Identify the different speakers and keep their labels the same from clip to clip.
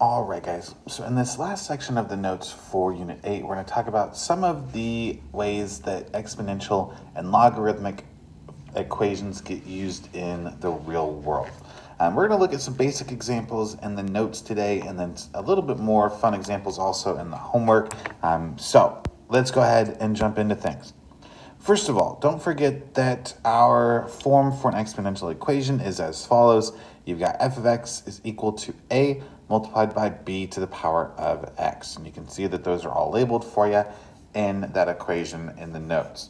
Speaker 1: All right, guys. So in this last section of the notes for Unit 8, we're going to talk about some of the ways that exponential and logarithmic equations get used in the real world. We're going to look at some basic examples in the notes today, and then a little bit more fun examples also in the homework. So let's go ahead and jump into things. First of all, don't forget that our form for an exponential equation is as follows. You've got f of x is equal to a multiplied by b to the power of x. And you can see that those are all labeled for you in that equation in the notes.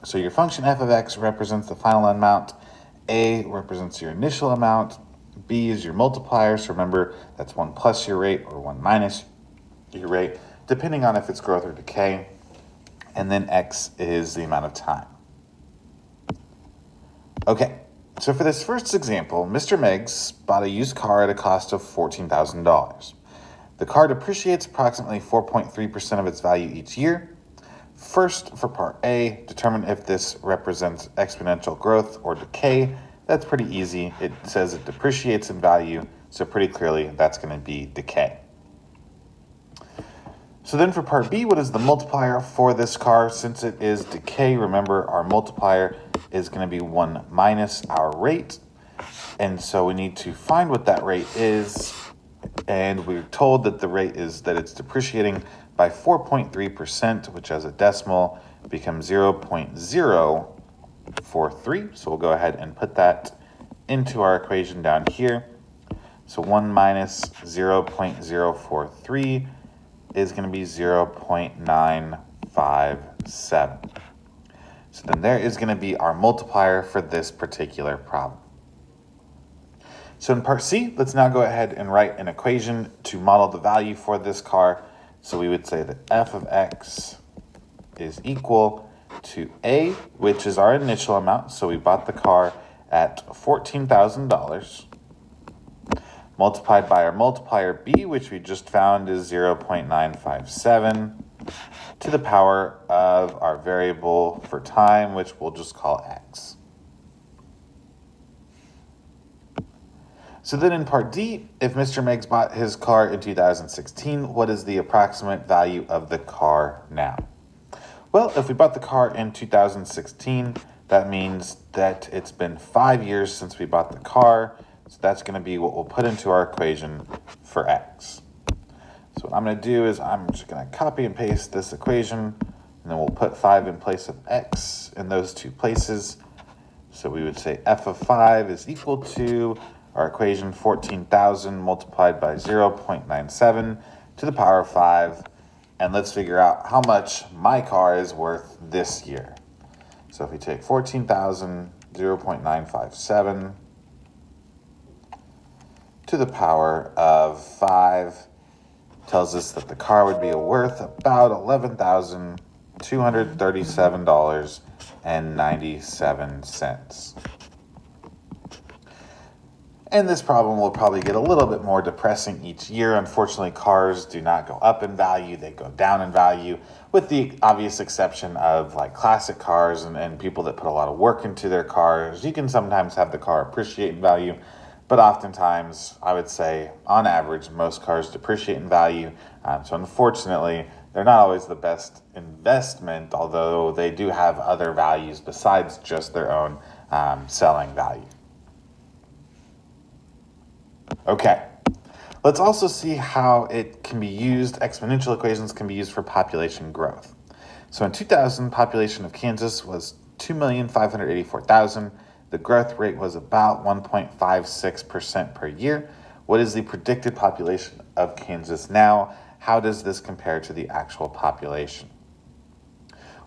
Speaker 1: So your function f of x represents the final amount, a represents your initial amount, b is your multiplier, so remember that's 1 plus your rate or 1 minus your rate, depending on if it's growth or decay, and then x is the amount of time. Okay, so for this first example, Mr. Meggs bought a used car at a cost of $14,000. The car depreciates approximately 4.3% of its value each year. First, for part A, determine if this represents exponential growth or decay. That's pretty easy. It says it depreciates in value, so pretty clearly that's going to be decay. So then for part B, what is the multiplier for this car? Since it is decay, remember our multiplier is going to be 1 minus our rate. And so we need to find what that rate is. And we're told that the rate is that it's depreciating by 4.3%, which as a decimal becomes 0.043. So we'll go ahead and put that into our equation down here. So 1 minus 0.043 is going to be 0.957. So then there is going to be our multiplier for this particular problem. So in part C, let's now go ahead and write an equation to model the value for this car. So we would say that f of x is equal to a, which is our initial amount. So we bought the car at $14,000. Multiplied by our multiplier b, which we just found is 0.957, to the power of our variable for time, which we'll just call x. So then in part D, if Mr. Meggs bought his car in 2016, what is the approximate value of the car now? Well, if we bought the car in 2016, that means that it's been 5 years since we bought the car. So that's going to be what we'll put into our equation for x. So what I'm going to do is I'm just going to copy and paste this equation, and then we'll put 5 in place of x in those two places. So we would say f of 5 is equal to our equation 14,000 multiplied by 0.97 to the power of 5. And let's figure out how much my car is worth this year. So if we take 14,000, 0.957, to the power of 5 tells us that the car would be worth about $11,237.97. And this problem will probably get a little bit more depressing each year. Unfortunately, cars do not go up in value, they go down in value, with the obvious exception of like classic cars and people that put a lot of work into their cars. You can sometimes have the car appreciate in value, but oftentimes, I would say, on average, most cars depreciate in value. So unfortunately, they're not always the best investment, although they do have other values besides just their own selling value. Okay, let's also see how it can be used, exponential equations can be used for population growth. So in 2000, population of Kansas was 2,584,000. The growth rate was about 1.56% per year. What is the predicted population of Kansas now? How does this compare to the actual population?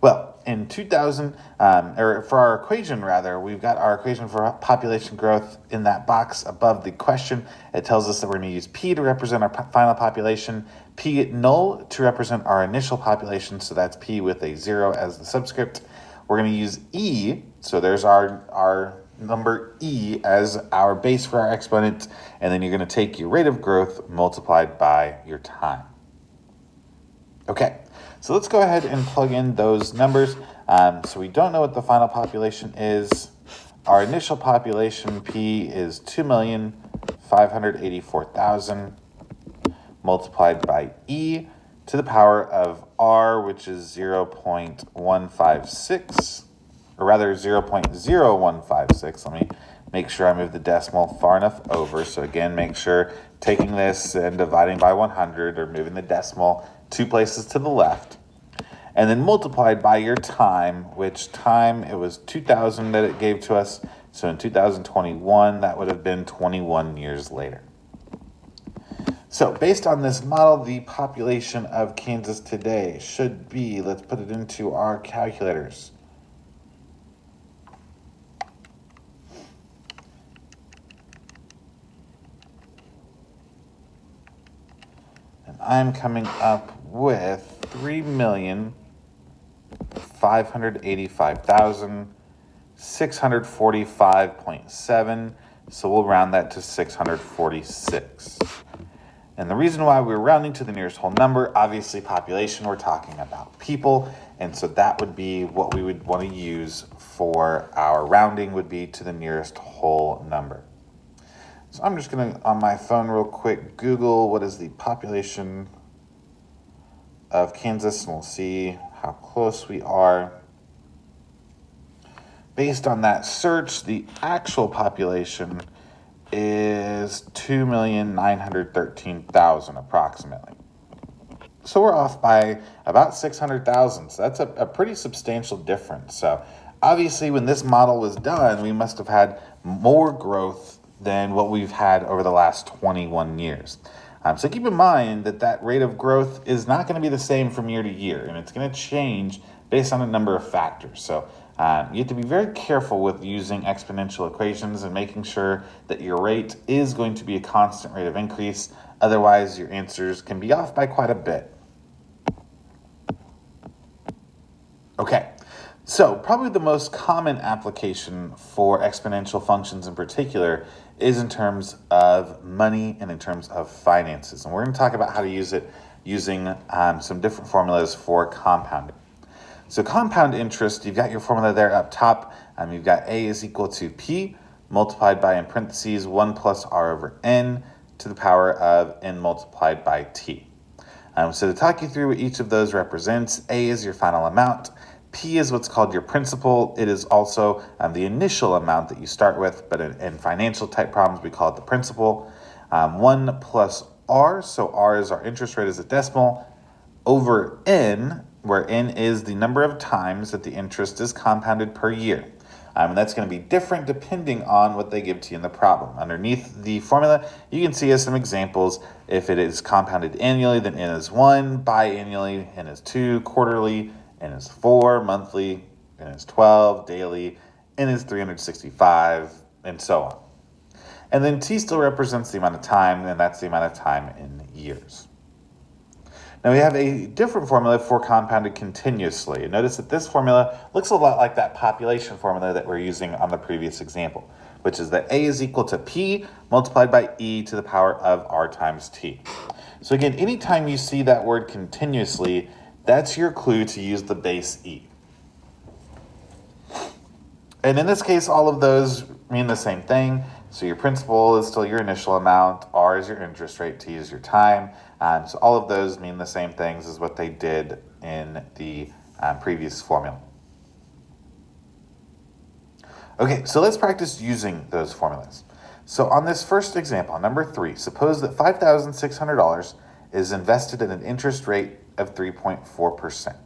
Speaker 1: Well, in 2000, or for our equation rather, we've got our equation for population growth in that box above the question. It tells us that we're going to use P to represent our final population, P null to represent our initial population, so that's P with a 0 as the subscript. We're going to use E, so there's our number E as our base for our exponent, and then you're going to take your rate of growth multiplied by your time. Okay, so let's go ahead and plug in those numbers. So we don't know what the final population is. Our initial population, P, is 2,584,000. multiplied by e to the power of r, which is 0.156, or rather 0.0156. Let me make sure I move the decimal far enough over. So again, make sure taking this and dividing by 100 or moving the decimal 2 places to the left. And then multiplied by your time, which time, it was 2000 that it gave to us. So in 2021, that would have been 21 years later. So based on this model, the population of Kansas today should be, let's put it into our calculators. And I'm coming up with 3,585,645.7. So we'll round that to 646. And the reason why we're rounding to the nearest whole number, obviously population, we're talking about people. And so that would be what we would want to use for our rounding, would be to the nearest whole number. So I'm just going to, on my phone real quick, Google what is the population of Kansas, and we'll see how close we are. Based on that search, the actual population is 2,913,000 approximately. So we're off by about 600,000. So that's a pretty substantial difference. So obviously when this model was done, we must have had more growth than what we've had over the last 21 years. So keep in mind that that rate of growth is not going to be the same from year to year, and it's going to change based on a number of factors. So you have to be very careful with using exponential equations and making sure that your rate is going to be a constant rate of increase. Otherwise, your answers can be off by quite a bit. Okay, so probably the most common application for exponential functions in particular is in terms of money and in terms of finances. And we're going to talk about how to use it using some different formulas for compounding. So compound interest, you've got your formula there up top. You've got A is equal to P multiplied by, in parentheses, 1 plus R over N to the power of N multiplied by T. So to talk you through what each of those represents, A is your final amount. P is what's called your principal. It is also the initial amount that you start with, but in financial type problems, we call it the principal. 1 plus R, so R is our interest rate as a decimal, over N, where N is the number of times that the interest is compounded per year. And that's going to be different depending on what they give to you in the problem. Underneath the formula, you can see as some examples. If it is compounded annually, then N is 1, biannually, N is 2, quarterly, N is 4, monthly, N is 12, daily, N is 365, and so on. And then T still represents the amount of time, and that's the amount of time in years. Now we have a different formula for compounded continuously. And notice that this formula looks a lot like that population formula that we're using on the previous example, which is that A is equal to P multiplied by E to the power of R times T. So again, anytime you see that word continuously, that's your clue to use the base E. And in this case, all of those mean the same thing. So your principal is still your initial amount, R is your interest rate, T is your time. So all of those mean the same things as what they did in the previous formula. Okay, so let's practice using those formulas. So on this first example, number 3, suppose that $5,600 is invested at an interest rate of 3.4%.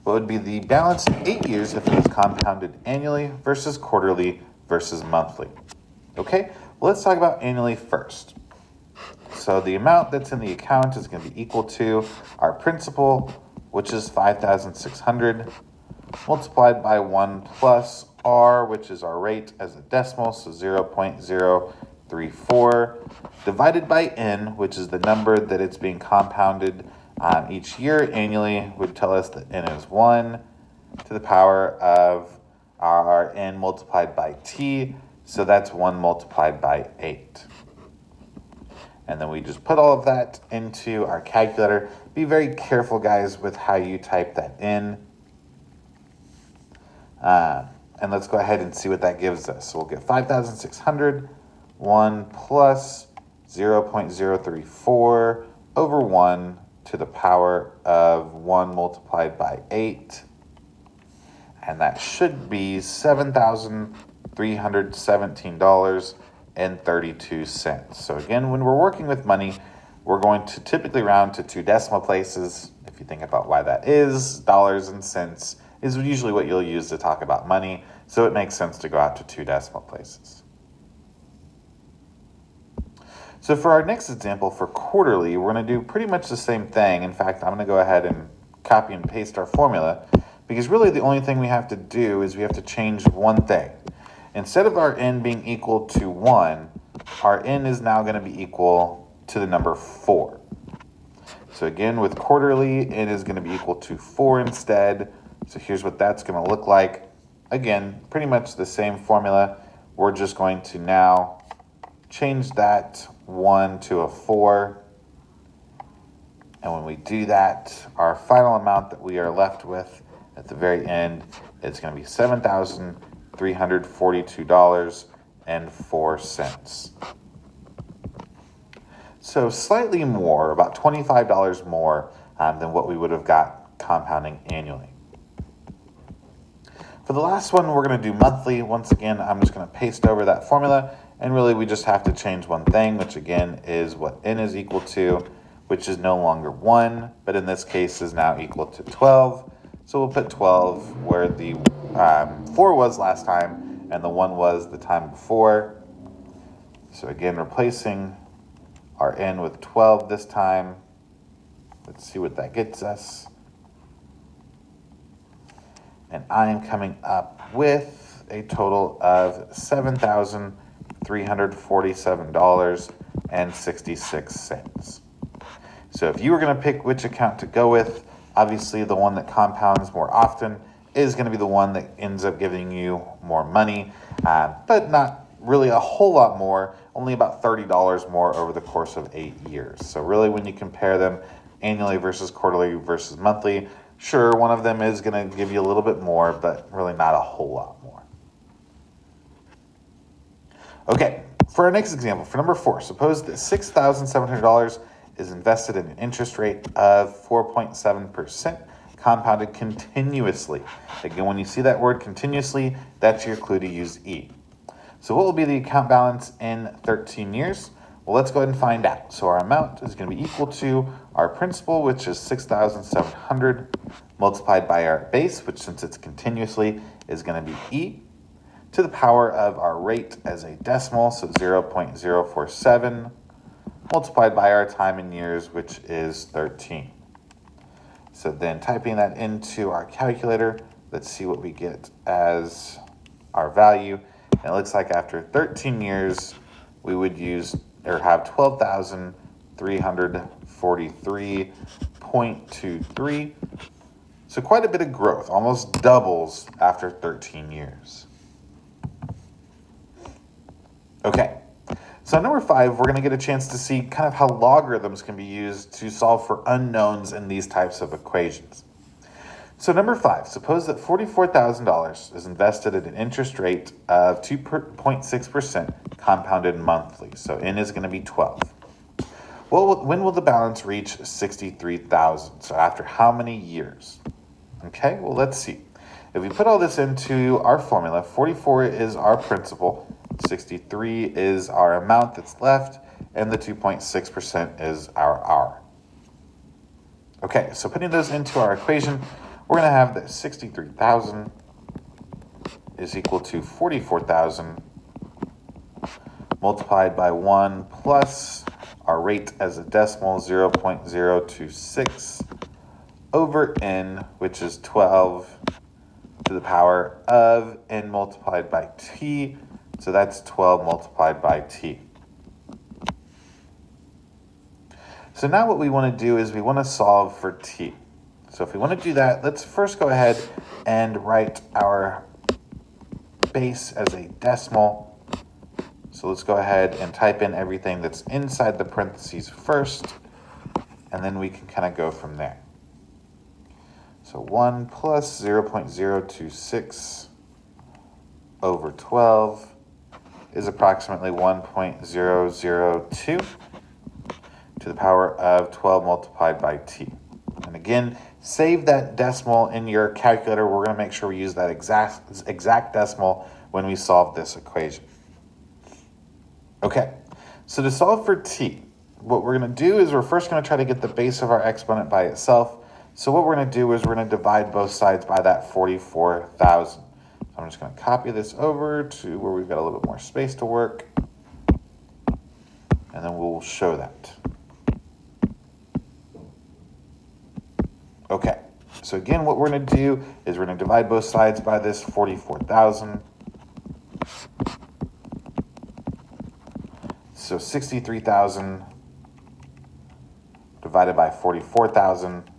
Speaker 1: What would be the balance in 8 years if it was compounded annually versus quarterly versus monthly? Okay, well, let's talk about annually first. So the amount that's in the account is going to be equal to our principal, which is $5,600, multiplied by 1 plus R, which is our rate as a decimal, so 0.034, divided by N, which is the number that it's being compounded each year. Annually would tell us that N is 1 to the power of our N multiplied by T, so that's 1 multiplied by 8. And then we just put all of that into our calculator. Be very careful, guys, with how you type that in. And let's go ahead and see what that gives us. So we'll get 5,600, 1 plus 0.034 over 1 to the power of 1 multiplied by 8. And that should be $7,317.32. So again, when we're working with money, we're going to typically round to 2 decimal places. If you think about why that is, dollars and cents is usually what you'll use to talk about money. So it makes sense to go out to 2 decimal places. So for our next example, for quarterly, we're going to do pretty much the same thing. In fact, I'm going to go ahead and copy and paste our formula, because really the only thing we have to do is we have to change one thing. Instead of our n being equal to 1, our n is now going to be equal to the number 4. So again, with quarterly, n is going to be equal to 4 instead. So here's what that's going to look like. Again, pretty much the same formula. We're just going to now change that 1 to a 4. And when we do that, our final amount that we are left with at the very end is going to be $7,342.04. So slightly more, about $25 more than what we would have got compounding annually. For the last one, we're going to do monthly. Once again, I'm just going to paste over that formula, and really we just have to change one thing, which again is what n is equal to, which is no longer 1, but in this case is now equal to 12. So we'll put 12 where the 4 was last time and the 1 was the time before. So again, replacing our n with 12 this time. Let's see what that gets us. And I am coming up with a total of $7,347.66. So if you were going to pick which account to go with, obviously the one that compounds more often is going to be the one that ends up giving you more money, but not really a whole lot more, only about $30 more over the course of 8 years. So really when you compare them annually versus quarterly versus monthly, sure, one of them is going to give you a little bit more, but really not a whole lot more. Okay, for our next example, for number 4, suppose that $6,700 is invested in an interest rate of 4.7%, compounded continuously. Again, when you see that word continuously, that's your clue to use E. So what will be the account balance in 13 years? Well, let's go ahead and find out. So our amount is going to be equal to our principal, which is $6,700, multiplied by our base, which since it's continuously is going to be E, to the power of our rate as a decimal, so 0.047, multiplied by our time in years, which is 13. So then typing that into our calculator, let's see what we get as our value. And it looks like after 13 years, we would use or have 12,343.23. So quite a bit of growth, almost doubles after 13 years. Okay. So number 5, we're going to get a chance to see kind of how logarithms can be used to solve for unknowns in these types of equations. So number 5, suppose that $44,000 is invested at an interest rate of 2.6% compounded monthly. So n is going to be 12. Well, when will the balance reach 63,000? So after how many years? Okay, well, let's see. If we put all this into our formula, 44 is our principal, 63 is our amount that's left, and the 2.6% is our R. Okay, so putting those into our equation, we're going to have that 63,000 is equal to 44,000 multiplied by 1 plus our rate as a decimal, 0.026, over n, which is 12 to the power of n multiplied by t. So that's 12 multiplied by t. So now what we want to do is we want to solve for t. So if we want to do that, let's first go ahead and write our base as a decimal. So let's go ahead and type in everything that's inside the parentheses first, and then we can kind of go from there. So 1 plus 0.026 over 12 is approximately 1.002 to the power of 12 multiplied by t. And again, save that decimal in your calculator. We're going to make sure we use that exact decimal when we solve this equation. Okay, so to solve for t, what we're going to do is we're first going to try to get the base of our exponent by itself. So what we're going to do is we're going to divide both sides by that 44,000. So I'm just going to copy this over to where we've got a little bit more space to work. And then we'll show that. Okay, so again, what we're going to do is we're going to divide both sides by this 44,000. So 63,000 divided by 44,000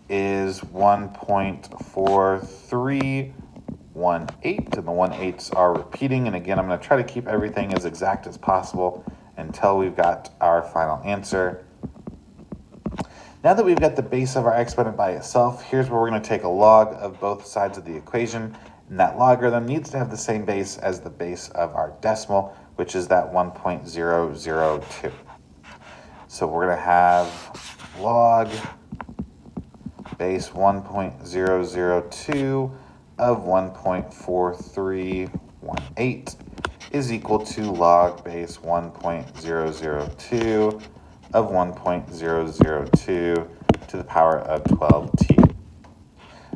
Speaker 1: is 1.4318, and the 1/8s are repeating. And again, I'm going to try to keep everything as exact as possible until we've got our final answer. Now that we've got the base of our exponent by itself, here's where we're going to take a log of both sides of the equation, and that logarithm needs to have the same base as the base of our decimal, which is that 1.002. So we're going to have log base 1.002 of 1.4318 is equal to log base 1.002 of 1.002 to the power of 12t.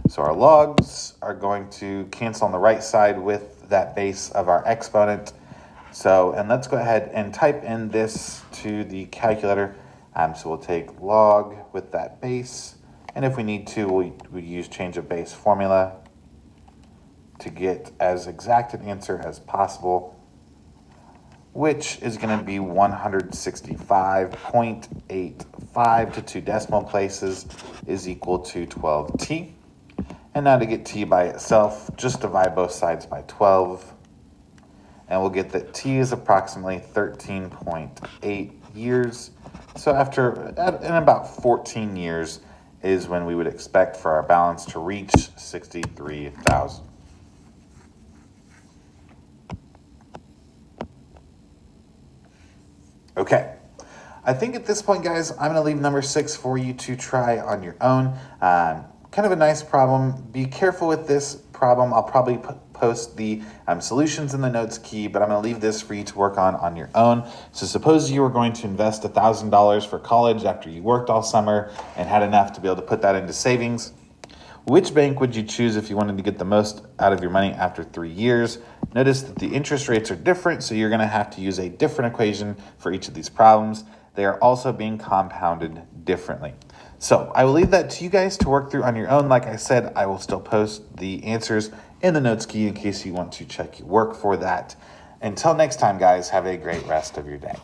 Speaker 1: So our logs are going to cancel on the right side with that base of our exponent. So, and let's go ahead and type in this to the calculator. So we'll take log with that base, and if we need to, we'll use change of base formula to get as exact an answer as possible, which is going to be 165.85 to 2 decimal places is equal to 12t. And now to get t by itself, just divide both sides by 12. And we'll get that t is approximately 13.8 years. So in about 14 years is when we would expect for our balance to reach 63,000. Okay, I think at this point, guys, I'm going to leave number 6 for you to try on your own. Kind of a nice problem. Be careful with this problem. I'll probably post the solutions in the notes key, but I'm going to leave this for you to work on your own. So suppose you were going to invest $1,000 for college after you worked all summer and had enough to be able to put that into savings. Which bank would you choose if you wanted to get the most out of your money after 3 years? Notice that the interest rates are different, so you're going to have to use a different equation for each of these problems. They are also being compounded differently. So I will leave that to you guys to work through on your own. Like I said, I will still post the answers in the notes key in case you want to check your work for that. Until next time, guys, have a great rest of your day.